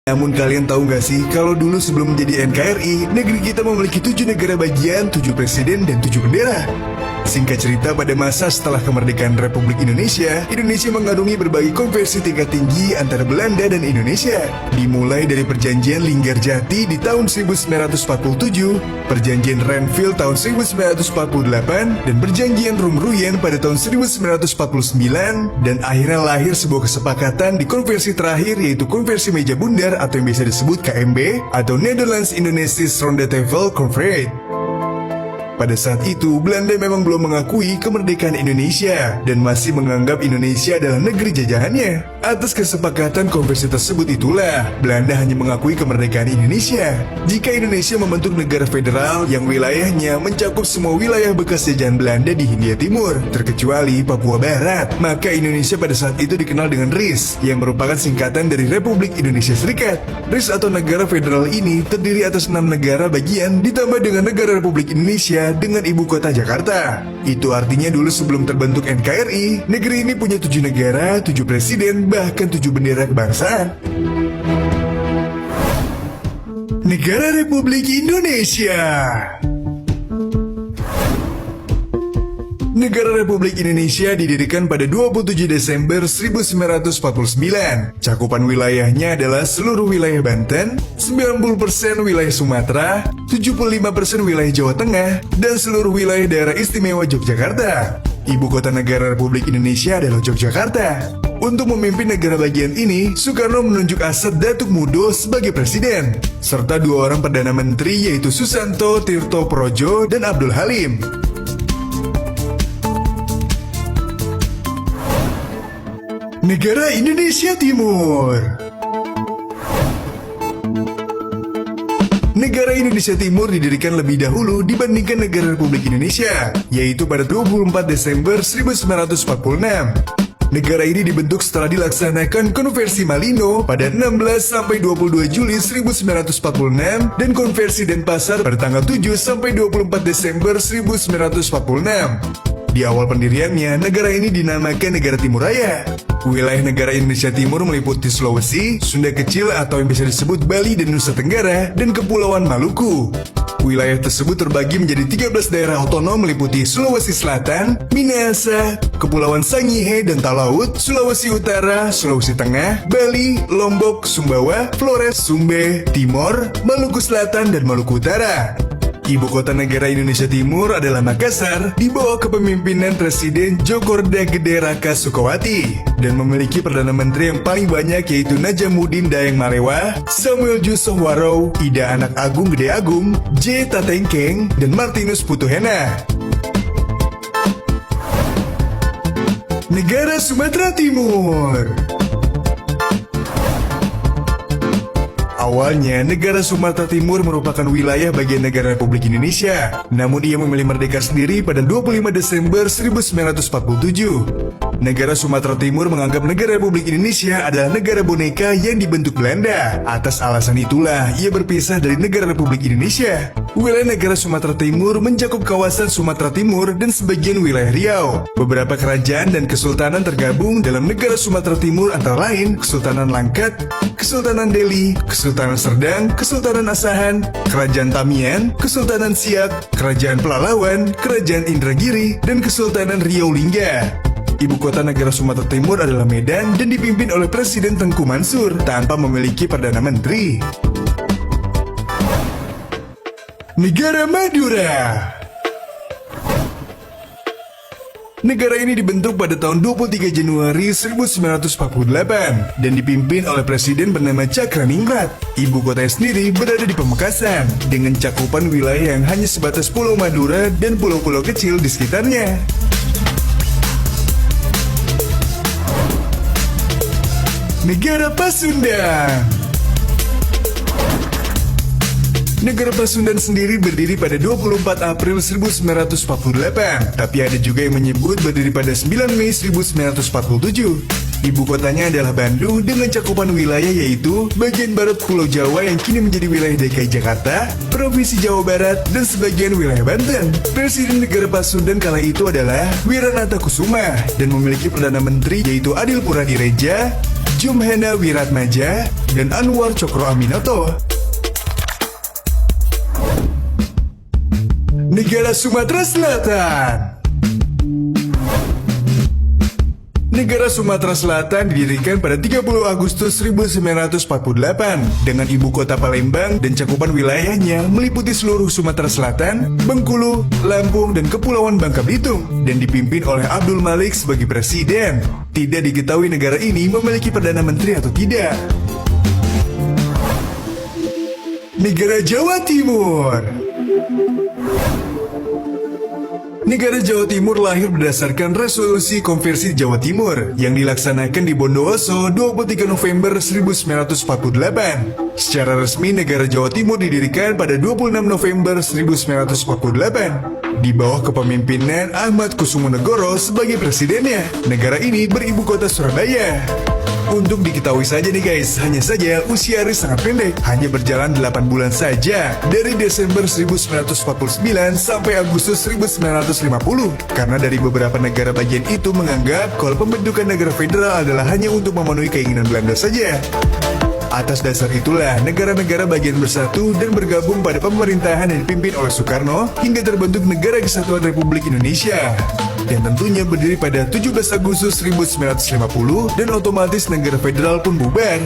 Namun kalian tahu nggak sih, kalau dulu sebelum menjadi NKRI, negeri kita memiliki 7 negara bagian, 7 presiden, dan 7 bendera. Singkat cerita, pada masa setelah kemerdekaan Republik Indonesia, Indonesia mengarungi berbagai konversi tingkat tinggi antara Belanda dan Indonesia. Dimulai dari perjanjian Linggarjati di tahun 1947, perjanjian Renville tahun 1948, dan perjanjian Rumruyen pada tahun 1949, dan akhirnya lahir sebuah kesepakatan di konversi terakhir, yaitu konversi meja bundar atau yang biasa disebut KMB atau Netherlands Indonesisch Ronde Tafel Conference. Pada saat itu, Belanda memang belum mengakui kemerdekaan Indonesia dan masih menganggap Indonesia adalah negeri jajahannya. Atas kesepakatan konversi tersebut itulah, Belanda hanya mengakui kemerdekaan Indonesia jika Indonesia membentuk negara federal yang wilayahnya mencakup semua wilayah bekas jajahan Belanda di Hindia Timur, terkecuali Papua Barat. Maka Indonesia pada saat itu dikenal dengan RIS, yang merupakan singkatan dari Republik Indonesia Serikat. RIS atau negara federal ini terdiri atas 6 negara bagian ditambah dengan negara Republik Indonesia dengan ibu kota Jakarta. Itu artinya dulu sebelum terbentuk NKRI, negeri ini punya 7 negara, 7 presiden, bahkan 7 bendera kebangsaan. Negara Republik Indonesia. Negara Republik Indonesia didirikan pada 27 Desember 1949. Cakupan wilayahnya adalah seluruh wilayah Banten, 90% wilayah Sumatera, 75% wilayah Jawa Tengah, dan seluruh wilayah daerah istimewa Yogyakarta. Ibu kota negara Republik Indonesia adalah Yogyakarta. Untuk memimpin negara bagian ini, Soekarno menunjuk Asad Datuk Mudo sebagai presiden, serta 2 orang Perdana Menteri yaitu Susanto, Tirto Projo, dan Abdul Halim. Negara Indonesia Timur. Negara Indonesia Timur didirikan lebih dahulu dibandingkan negara Republik Indonesia, yaitu pada 24 Desember 1946. Negara ini dibentuk setelah dilaksanakan konversi Malino pada 16 sampai 22 Juli 1946 dan konversi Denpasar pada tanggal 7 sampai 24 Desember 1946. Di awal pendiriannya, negara ini dinamakan Negara Timur Raya. Wilayah negara Indonesia Timur meliputi Sulawesi, Sunda Kecil atau yang bisa disebut Bali dan Nusa Tenggara, dan Kepulauan Maluku. Wilayah tersebut terbagi menjadi 13 daerah otonom meliputi Sulawesi Selatan, Minahasa, Kepulauan Sangihe dan Talaut, Sulawesi Utara, Sulawesi Tengah, Bali, Lombok, Sumbawa, Flores, Sumbe, Timor, Maluku Selatan, dan Maluku Utara. Ibu kota negara Indonesia Timur adalah Makassar, di bawah kepemimpinan Presiden Djokorda Gede Raka Sukawati, dan memiliki Perdana Menteri yang paling banyak yaitu Najamuddin Dayang Malewa, Samuel Jusoh Warrow, Ida Anak Agung Gede Agung, J. Tatengkeng, dan Martinus Putuhena. Negara Sumatera Timur. Awalnya, negara Sumatera Timur merupakan wilayah bagian negara Republik Indonesia. Namun ia memilih merdeka sendiri pada 25 Desember 1947. Negara Sumatera Timur menganggap negara Republik Indonesia adalah negara boneka yang dibentuk Belanda. Atas alasan itulah, ia berpisah dari negara Republik Indonesia. Wilayah negara Sumatera Timur mencakup kawasan Sumatera Timur dan sebagian wilayah Riau. Beberapa kerajaan dan kesultanan tergabung dalam negara Sumatera Timur antara lain Kesultanan Langkat, Kesultanan Delhi, Kesultanan Serdang, Kesultanan Asahan, Kerajaan Tamiang, Kesultanan Siak, Kerajaan Pelalawan, Kerajaan Indragiri, dan Kesultanan Riau Lingga. Ibu kota negara Sumatera Timur adalah Medan dan dipimpin oleh Presiden Tengku Mansur tanpa memiliki Perdana Menteri. Negara Madura. Negara ini dibentuk pada tahun 23 Januari 1948 dan dipimpin oleh presiden bernama Cakraningrat. Ibu kotanya sendiri berada di Pamekasan dengan cakupan wilayah yang hanya sebatas Pulau Madura dan pulau-pulau kecil di sekitarnya. Negara Pasundan. Negara Pasundan sendiri berdiri pada 24 April 1948, tapi ada juga yang menyebut berdiri pada 9 Mei 1947. Ibu kotanya adalah Bandung dengan cakupan wilayah yaitu bagian barat Pulau Jawa yang kini menjadi wilayah DKI Jakarta, Provinsi Jawa Barat, dan sebagian wilayah Banten. Presiden negara Pasundan kala itu adalah Wiranata Kusuma dan memiliki Perdana Menteri yaitu Adil Puradireja, Jumhana Wiratmaja, dan Anwar Cokro Aminoto. Negara Sumatera Selatan. Negara Sumatera Selatan didirikan pada 30 Agustus 1948 dengan ibu kota Palembang dan cakupan wilayahnya meliputi seluruh Sumatera Selatan, Bengkulu, Lampung, dan Kepulauan Bangka Belitung dan dipimpin oleh Abdul Malik sebagai presiden. Tidak diketahui negara ini memiliki perdana menteri atau tidak. Negara Jawa Timur. Negara Jawa Timur lahir berdasarkan resolusi konversi Jawa Timur yang dilaksanakan di Bondowoso 23 November 1948. Secara resmi negara Jawa Timur didirikan pada 26 November 1948 di bawah kepemimpinan Ahmad Kusumonegoro sebagai presidennya. Negara ini beribu kota Surabaya. Untuk diketahui saja nih guys, hanya saja usia Aris sangat pendek, hanya berjalan 8 bulan saja, dari Desember 1949 sampai Agustus 1950, karena dari beberapa negara bagian itu menganggap kalau pembentukan negara federal adalah hanya untuk memenuhi keinginan Belanda saja. Atas dasar itulah, negara-negara bagian bersatu dan bergabung pada pemerintahan yang dipimpin oleh Soekarno hingga terbentuk Negara Kesatuan Republik Indonesia. Yang tentunya berdiri pada 17 Agustus 1950 dan otomatis negara federal pun bubar.